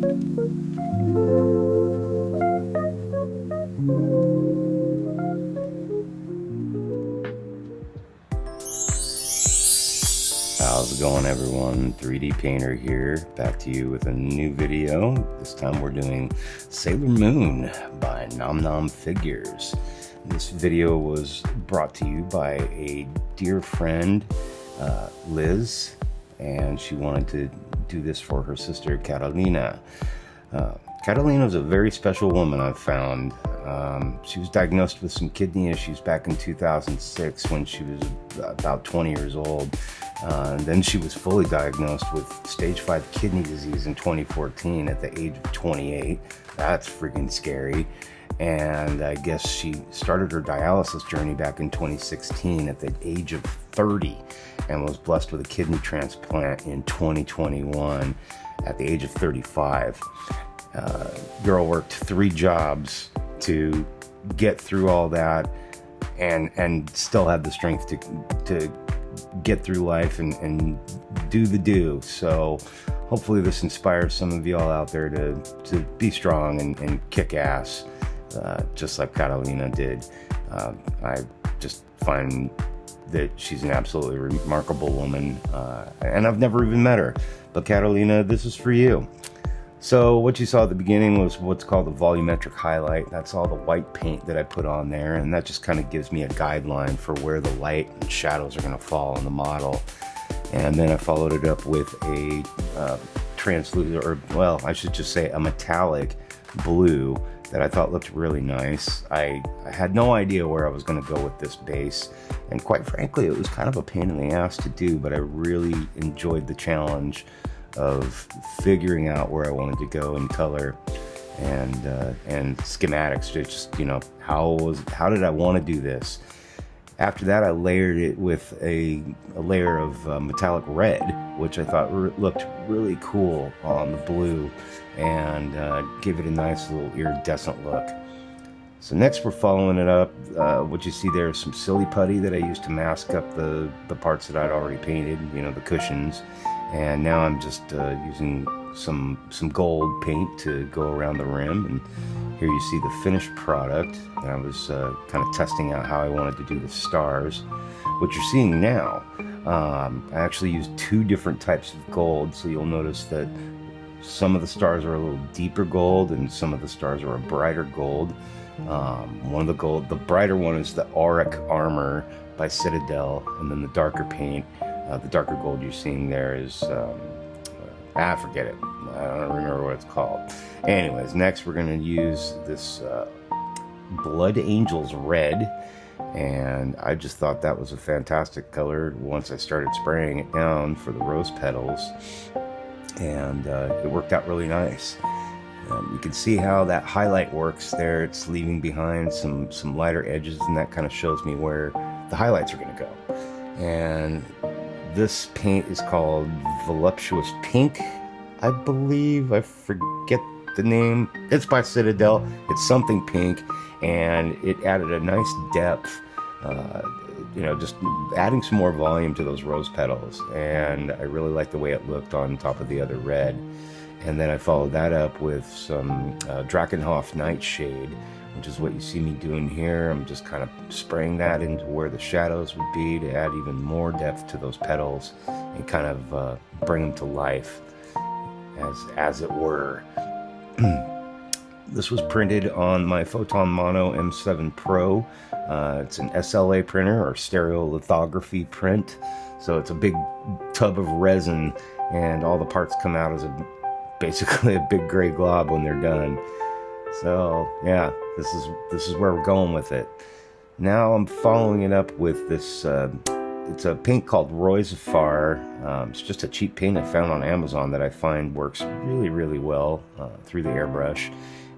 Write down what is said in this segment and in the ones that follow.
How's it going, everyone? 3D Painter here, back to you with a new video. This time we're doing Sailor Moon by NomNom Figures. This video was brought to you by a dear friend, Liz, and she wanted to do this for her sister, Catalina. Catalina's a very special woman, I've found. She was diagnosed with some kidney issues back in 2006 when she was about 20 years old. And then she was fully diagnosed with stage 5 kidney disease in 2014 at the age of 28. That's freaking scary. And I guess she started her dialysis journey back in 2016 at the age of 30 and was blessed with a kidney transplant in 2021 at the age of 35. Girl worked 3 jobs to get through all that and still have the strength to get through life and do the do. So hopefully this inspires some of y'all out there to be strong and kick ass, just like Catalina did. I just find that she's an absolutely remarkable woman, and I've never even met her. But Catalina, this is for you. So what you saw at the beginning was what's called a volumetric highlight. That's all the white paint that I put on there, and that just kind of gives me a guideline for where the light and shadows are going to fall on the model. And then I followed it up with a translucent, or well, I should just say a metallic blue that I thought looked really nice. I had no idea where I was going to go with this base, and quite frankly, it was kind of a pain in the ass to do, but I really enjoyed the challenge of figuring out where I wanted to go in color and schematics. Just, you know, how did I want to do this? After that, I layered it with a layer of metallic red, which I thought looked really cool on the blue, and gave it a nice little iridescent look. So next we're following it up. What you see there is some silly putty that I used to mask up the parts that I'd already painted, you know, the cushions. And now I'm just using some gold paint to go around the rim. And here you see the finished product. And I was kind of testing out how I wanted to do the stars. What you're seeing now, I actually used 2 different types of gold. So you'll notice that some of the stars are a little deeper gold and some of the stars are a brighter gold. The brighter one is the Auric Armor by Citadel, and then the darker paint, the darker gold you're seeing there is, forget it. I don't remember what it's called. Anyways, next we're going to use this Blood Angels Red, and I just thought that was a fantastic color once I started spraying it down for the rose petals, and it worked out really nice. You can see how that highlight works there. It's leaving behind some lighter edges, and that kind of shows me where the highlights are going to go. And this paint is called Voluptuous Pink, I believe. I forget the name. It's by Citadel. It's something pink, and it added a nice depth, you know, just adding some more volume to those rose petals. And I really like the way it looked on top of the other red. And then I followed that up with some Drakenhof Nightshade, which is what you see me doing here. I'm just kind of spraying that into where the shadows would be to add even more depth to those petals and kind of bring them to life, as it were. This was printed on my Photon Mono M7 Pro. It's an SLA printer, or stereolithography print. So it's a big tub of resin, and all the parts come out as basically a big gray glob when they're done. So yeah, this is where we're going with it. Now I'm following it up with this, it's a paint called Roy Zafar. It's just a cheap paint I found on Amazon that I find works really, really well through the airbrush.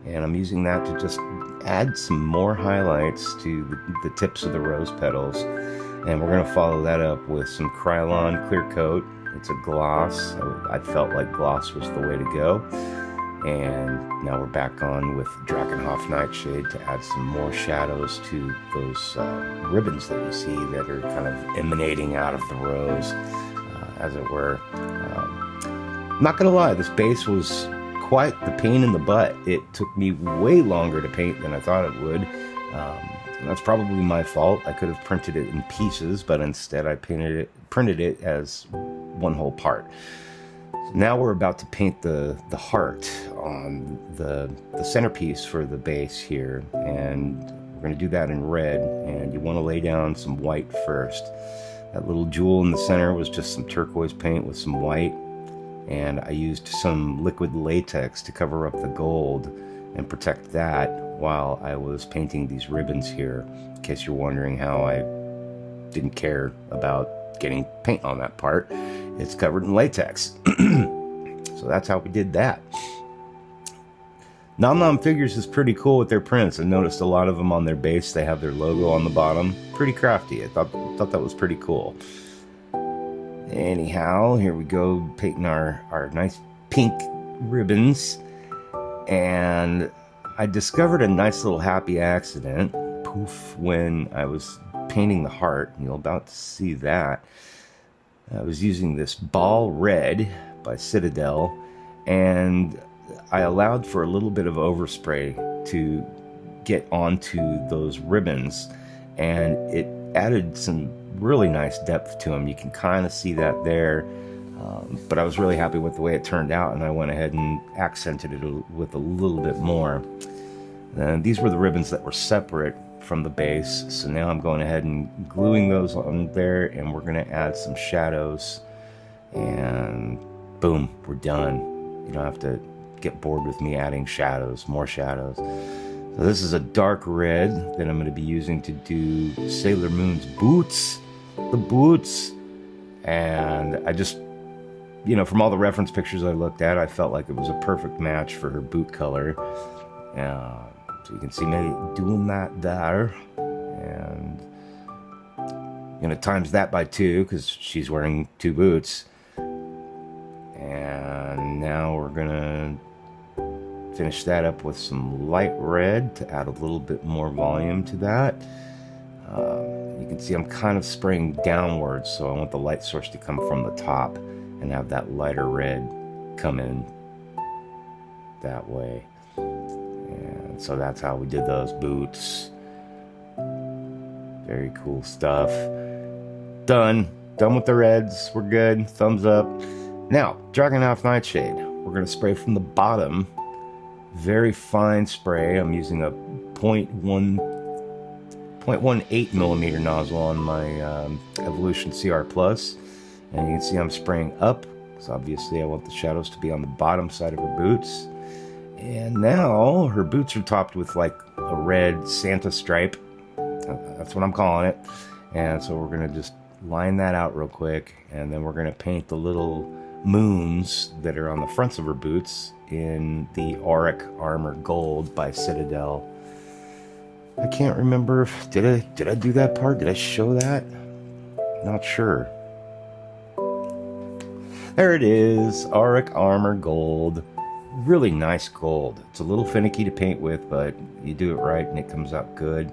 And I'm using that to just add some more highlights to the tips of the rose petals. And we're going to follow that up with some Krylon Clear Coat. It's a gloss. I felt like gloss was the way to go. And now we're back on with Drakenhof Nightshade to add some more shadows to those ribbons that you see that are kind of emanating out of the rose, as it were. I'm not gonna lie, this base was quite the pain in the butt. It took me way longer to paint than I thought it would. That's probably my fault. I could have printed it in pieces, but instead I printed it as one whole part. So now we're about to paint the heart on the centerpiece for the base here, and we're going to do that in red. And you want to lay down some white first. That little jewel in the center was just some turquoise paint with some white, and I used some liquid latex to cover up the gold and protect that while I was painting these ribbons here, in case you're wondering how I didn't care about getting paint on that part. It's covered in latex. So that's how we did that. NomNom Figures is pretty cool with their prints. I noticed a lot of them on their base, they have their logo on the bottom. Pretty crafty. I thought that was pretty cool. Anyhow, here we go, painting our nice pink ribbons. And I discovered a nice little happy accident, poof, when I was painting the heart. You're about to see that. I was using this Ball Red by Citadel, and I allowed for a little bit of overspray to get onto those ribbons, and it added some really nice depth to them. You can kind of see that there. But I was really happy with the way it turned out, and I went ahead and accented it with a little bit more. And these were the ribbons that were separate from the base, so now I'm going ahead and gluing those on there, and we're going to add some shadows, and boom, we're done. You don't have to get bored with me adding shadows, more shadows. So this is a dark red that I'm going to be using to do Sailor Moon's boots, the boots. And I just, you know, from all the reference pictures I looked at, I felt like it was a perfect match for her boot color. So you can see me doing that there. And I'm going to times that by 2 because she's wearing 2 boots. And now we're going to finish that up with some light red to add a little bit more volume to that. You can see I'm kind of spraying downwards, so I want the light source to come from the top and have that lighter red come in that way. And so that's how we did those boots. Very cool stuff. Done with the reds. We're good. Thumbs up. Now, Dragonhof Nightshade. We're going to spray from the bottom. Very fine spray. I'm using a 0.18 millimeter nozzle on my Evolution CR Plus, and you can see I'm spraying up because obviously I want the shadows to be on the bottom side of her boots. And now her boots are topped with like a red Santa stripe. That's what I'm calling it. And so we're gonna just line that out real quick, and then we're gonna paint the little moons that are on the fronts of her boots in the Auric Armor Gold by Citadel. I can't remember if, did I do that part? Did I show that? Not sure. There it is, Auric Armor Gold. Really nice gold. It's a little finicky to paint with, but you do it right and it comes out good.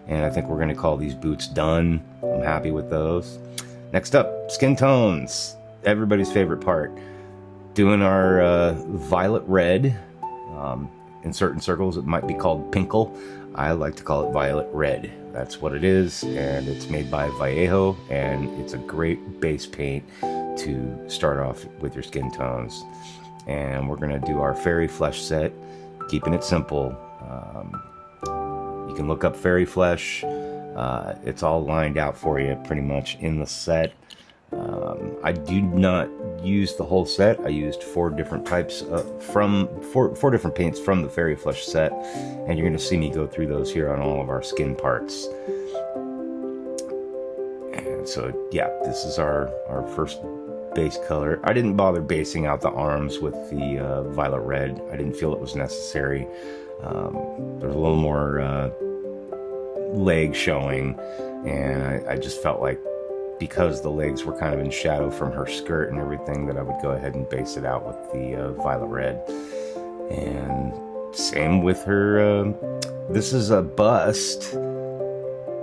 And I think we're going to call these boots done. I'm happy with those. Next up, skin tones. Everybody's favorite part. Doing our violet red. In certain circles it might be called pinkle. I like to call it violet red. That's what it is, and it's made by Vallejo, and it's a great base paint to start off with your skin tones. And we're gonna do our fairy flesh set, keeping it simple. You can look up fairy flesh. It's all lined out for you pretty much in the set. I do not use the whole set. I used 4 different types from four different paints from the fairy flesh set, and you're going to see me go through those here on all of our skin parts. And so yeah, this is our first base color. I didn't bother basing out the arms with the violet red. I didn't feel it was necessary. There's a little more leg showing, and I just felt like because the legs were kind of in shadow from her skirt and everything, that I would go ahead and base it out with the violet red. And same with her. This is a bust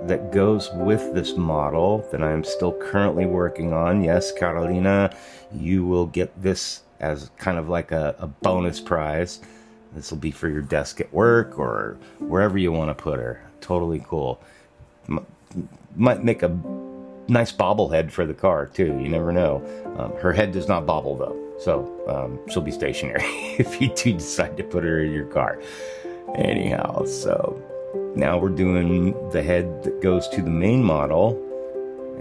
that goes with this model that I am still currently working on. Yes, Carolina, you will get this as kind of like a bonus prize. This will be for your desk at work or wherever you want to put her. Totally cool. Might make a nice bobblehead for the car too. You never know. Her head does not bobble though, so she'll be stationary if you do decide to put her in your car. Anyhow, so now we're doing the head that goes to the main model,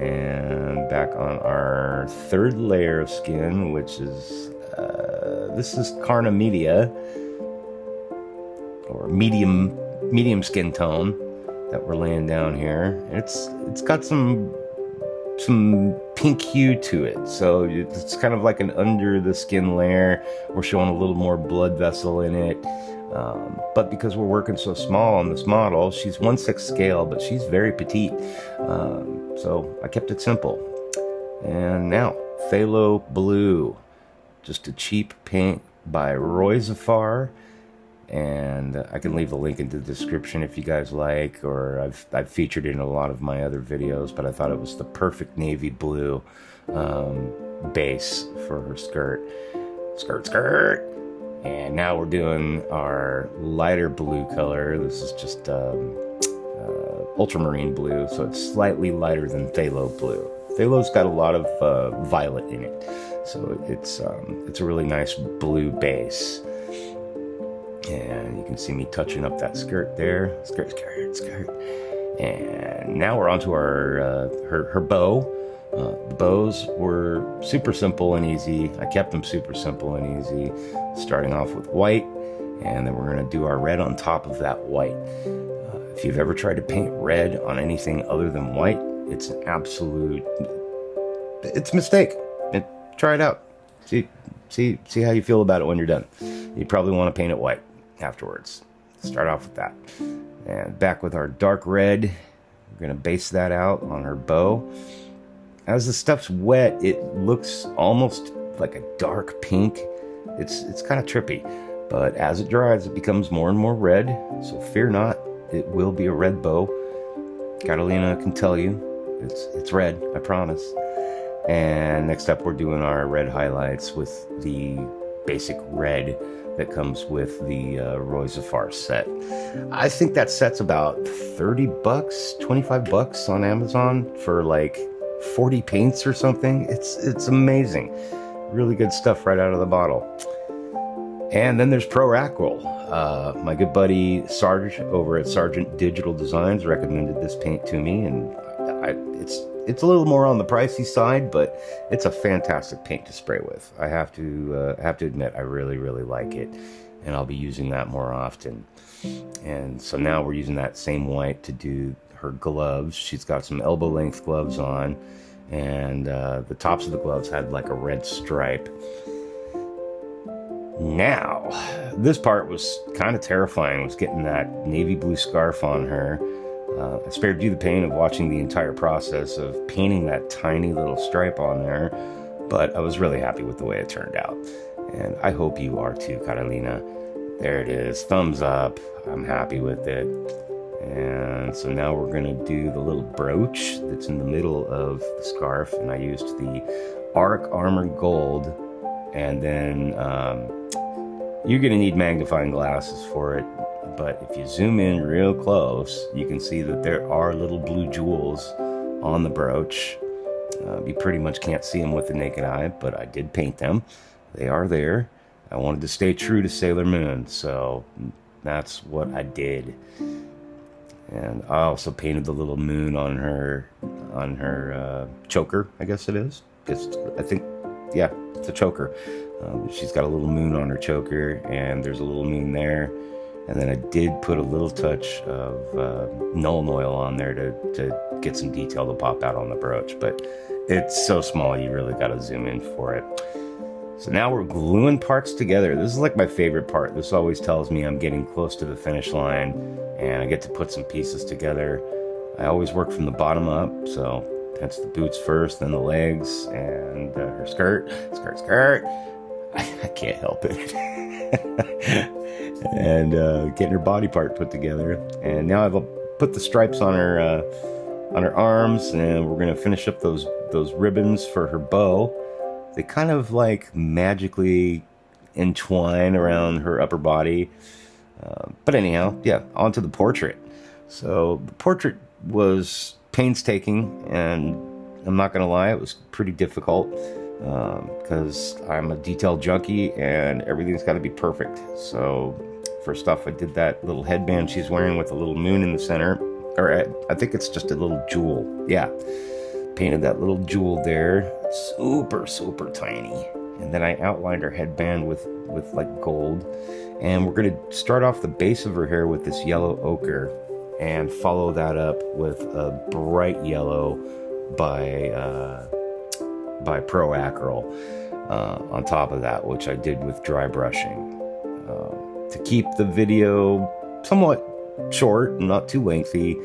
and back on our third layer of skin, which is this is Carna Media, or medium skin tone that we're laying down here. It's got some pink hue to it, so it's kind of like an under the skin layer. We're showing a little more blood vessel in it, but because we're working so small on this model, she's 1/6 scale, but she's very petite, so I kept it simple. And now Phthalo Blue, just a cheap paint by Roy Zafar. And I can leave a link in the description if you guys like, or I've featured it in a lot of my other videos, but I thought it was the perfect navy blue base for her skirt. And now we're doing our lighter blue color. This is just ultramarine blue, so it's slightly lighter than Phthalo Blue. Phthalo's got a lot of violet in it, so it's a really nice blue base. And you can see me touching up that skirt there. Skirt. And now we're onto our her bow. The bows were super simple and easy. I kept them super simple and easy, starting off with white, and then we're going to do our red on top of that white. If you've ever tried to paint red on anything other than white, it's an absolute... it's a mistake. Try it out. See how you feel about it when you're done. You probably want to paint it white afterwards. Start off with that. And back with our dark red, we're going to base that out on her bow. As the stuff's wet, it looks almost like a dark pink. It's kind of trippy, but as it dries, it becomes more and more red, so fear not, it will be a red bow. Catalina can tell you it's red, I promise. And next up, we're doing our red highlights with the basic red that comes with the Roy Zafar set. I think that set's about $30, $25 on Amazon for like 40 paints or something. It's amazing. Really good stuff right out of the bottle. And then there's Pro Roll. My good buddy Sarge over at Sargent Digital Designs recommended this paint to me, and it's a little more on the pricey side, but it's a fantastic paint to spray with. I have to admit, I really like it, and I'll be using that more often. And so now we're using that same white to do her gloves. She's got some elbow length gloves on, and the tops of the gloves had like a red stripe. Now, this part was kind of terrifying, was getting that navy blue scarf on her. I spared you the pain of watching the entire process of painting that tiny little stripe on there, but I was really happy with the way it turned out. And I hope you are too, Catalina. There it is, thumbs up. I'm happy with it. And so now we're going to do the little brooch that's in the middle of the scarf, and I used the Arc Armor Gold, and then you're going to need magnifying glasses for it. But if you zoom in real close, you can see that there are little blue jewels on the brooch. You pretty much can't see them with the naked eye, but I did paint them. They are there. I wanted to stay true to Sailor Moon, so that's what I did. And I also painted the little moon on her choker, I guess it is. Yeah, it's a choker. She's got a little moon on her choker, and there's a little moon there. And then I did put a little touch of Nuln Oil on there to get some detail to pop out on the brooch. But it's so small, you really got to zoom in for it. So now we're gluing parts together. This is like my favorite part. This always tells me I'm getting close to the finish line, and I get to put some pieces together. I always work from the bottom up, so that's the boots first, then the legs, and her skirt. I can't help it. And getting her body part put together. And now I've put the stripes on her arms, and we're gonna finish up those ribbons for her bow. they kind of like magically entwine around her upper body. But anyhow, yeah, onto the portrait. So the portrait was painstaking, and I'm not gonna lie, it was pretty difficult because I'm a detail junkie and everything's got to be perfect. So first off, I did that little headband she's wearing with a little moon in the center, or I think it's just a little jewel. Yeah, painted that little jewel there, super tiny. And then I outlined her headband with like gold. And we're going to start off the base of her hair with this yellow ochre and follow that up with a bright yellow by Pro Acryl on top of that, which I did with dry brushing. To keep the video somewhat short, not too lengthy,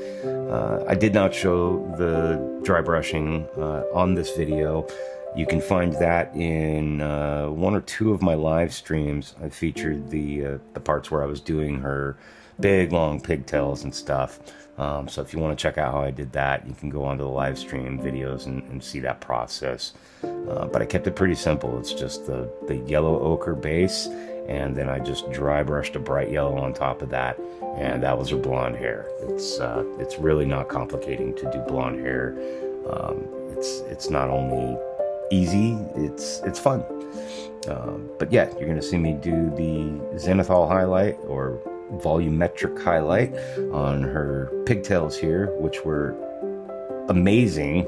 I did not show the dry brushing on this video. You can find that in one or two of my live streams. I featured the parts where I was doing her big long pigtails and stuff. So if you want to check out how I did that, you can go onto the live stream videos and see that process. But I kept it pretty simple. It's just the yellow ochre base, and then I just dry brushed a bright yellow on top of that, and that was her blonde hair. It's really not complicating to do blonde hair. It's not only easy, it's fun. But yeah, you're gonna see me do the zenithal highlight or volumetric highlight on her pigtails here, which were amazing.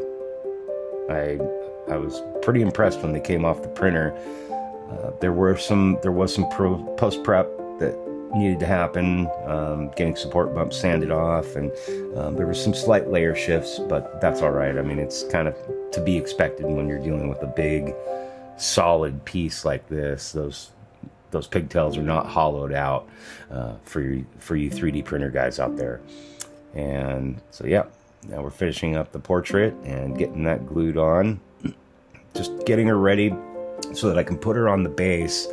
I was pretty impressed when they came off the printer. There was some post prep that needed to happen, getting support bumps sanded off, and there were some slight layer shifts, but that's all right. I mean, it's kind of to be expected when you're dealing with a big solid piece like this. Those pigtails are not hollowed out for you 3D printer guys out there. And so yeah, now we're finishing up the portrait and getting that glued on, just getting her ready so that I can put her on the base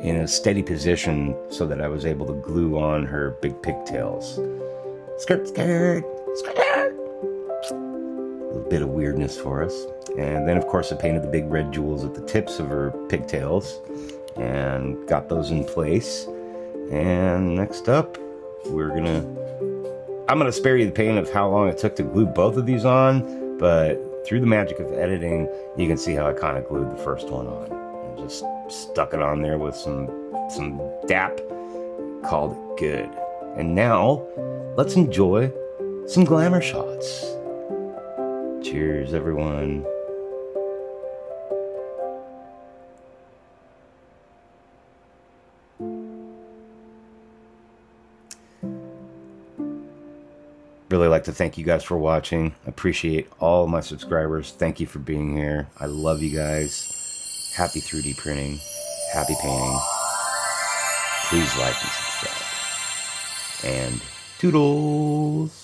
in a steady position so that I was able to glue on her big pigtails. Skirt, skirt, skirt. A little bit of weirdness for us. And then of course I painted the big red jewels at the tips of her pigtails and got those in place. And next up, I'm gonna spare you the pain of how long it took to glue both of these on, but through the magic of editing, you can see how I kind of glued the first one on. And just stuck it on there with some DAP, called it good. And now, let's enjoy some glamour shots. Cheers, everyone. Really like to thank you guys for watching. Appreciate all my subscribers. Thank you for being here. I love you guys. Happy 3D printing. Happy painting. Please like and subscribe. And toodles.